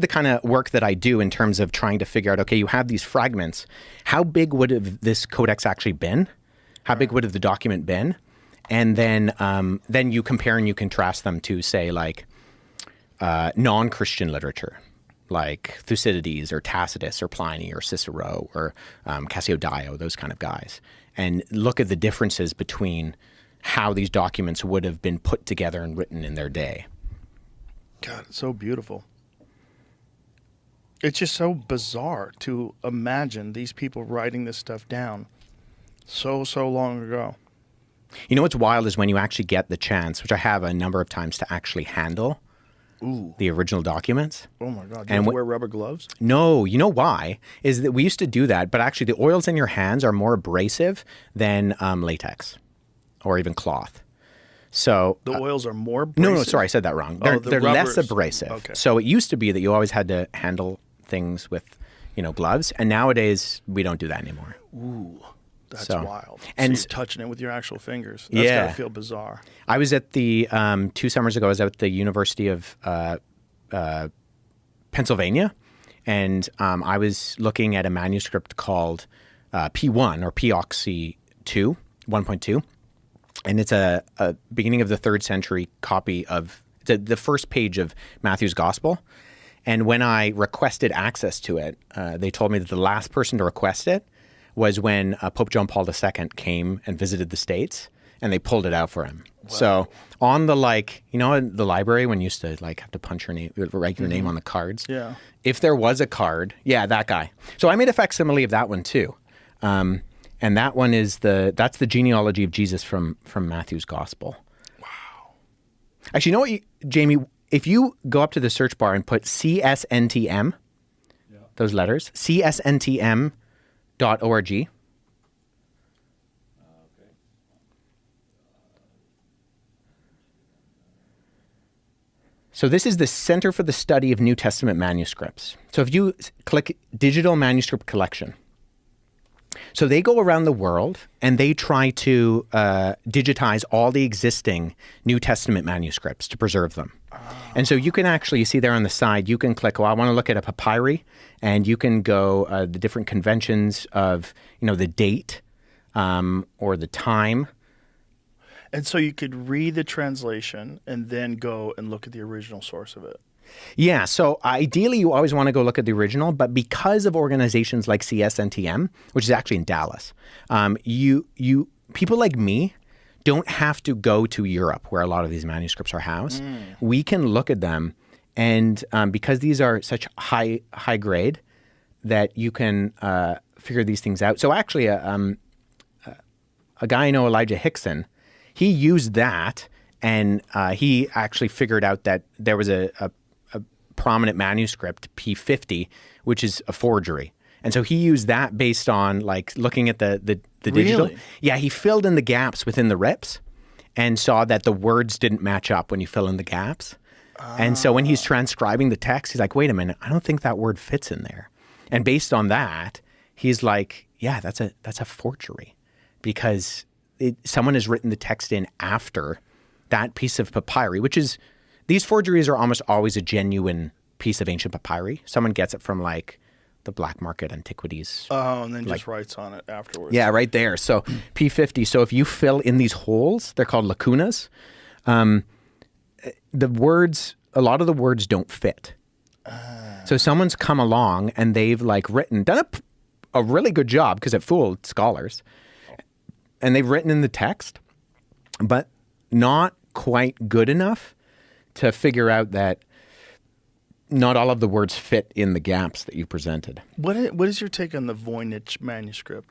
the kind of work that I do in terms of trying to figure out, okay, you have these fragments. How big would have this codex actually been? How big would have the document been? And then you compare and you contrast them to, say, like non-Christian literature, like Thucydides or Tacitus or Pliny or Cicero or Cassiodeo, those kind of guys, and look at the differences between how these documents would have been put together and written in their day. God, it's so beautiful. It's just so bizarre to imagine these people writing this stuff down so long ago. You know what's wild is when you actually get the chance, which I have a number of times, to actually handle the original documents. Oh my God. Do you have to wear rubber gloves? No. You know why? Is that we used to do that, but actually the oils in your hands are more abrasive than latex or even cloth. So the oils are more abrasive? No, sorry, I said that wrong. They're less abrasive. Okay. So it used to be that you always had to handle things with, gloves, and nowadays we don't do that anymore. Ooh. That's wild. And so you're touching it with your actual fingers. That's got to feel bizarre. I was at the, 2 summers ago, I was at the University of Pennsylvania, and I was looking at a manuscript called P1 or P-Oxy 2, 1.2. And it's a beginning of the 3rd century copy of the first page of Matthew's Gospel. And when I requested access to it, they told me that the last person to request it was when Pope John Paul II came and visited the States, and they pulled it out for him. Wow. So on the, in the library when you used to have to punch your name, write your name on the cards. Yeah. If there was a card, that guy. So I made a facsimile of that one too. And that one is that's the genealogy of Jesus from Matthew's Gospel. Wow. Actually, you know what, Jamie? If you go up to the search bar and put CSNTM, those letters, CSNTM.org. So this is the Center for the Study of New Testament Manuscripts. So if you click Digital Manuscript Collection, so they go around the world and they try to digitize all the existing New Testament manuscripts to preserve them. And so you can actually, you see there on the side, you can click, I want to look at a papyri, and you can go the different conventions of, the date or the time. And so you could read the translation and then go and look at the original source of it. Yeah, so ideally you always want to go look at the original, but because of organizations like CSNTM, which is actually in Dallas, people like me don't have to go to Europe where a lot of these manuscripts are housed. We can look at them, and because these are such high grade, that you can figure these things out. So actually, a guy I know, Elijah Hickson, he used that, and he actually figured out that there was a prominent manuscript, P50, which is a forgery. And so he used that based on looking at the digital. Really? Yeah, he filled in the gaps within the rips and saw that the words didn't match up when you fill in the gaps. And so when he's transcribing the text, he's like, wait a minute, I don't think that word fits in there. And based on that, he's like, yeah, that's a forgery, because someone has written the text in after that piece of papyri, which is, these forgeries are almost always a genuine piece of ancient papyri. Someone gets it from the black market antiquities. Oh, and then just writes on it afterwards. Yeah, right there. So P50. So if you fill in these holes, they're called lacunas. The words, a lot of the words don't fit. So someone's come along and they've done a really good job, because it fooled scholars. And they've written in the text, but not quite good enough to figure out that not all of the words fit in the gaps that you presented. What is your take on the Voynich manuscript?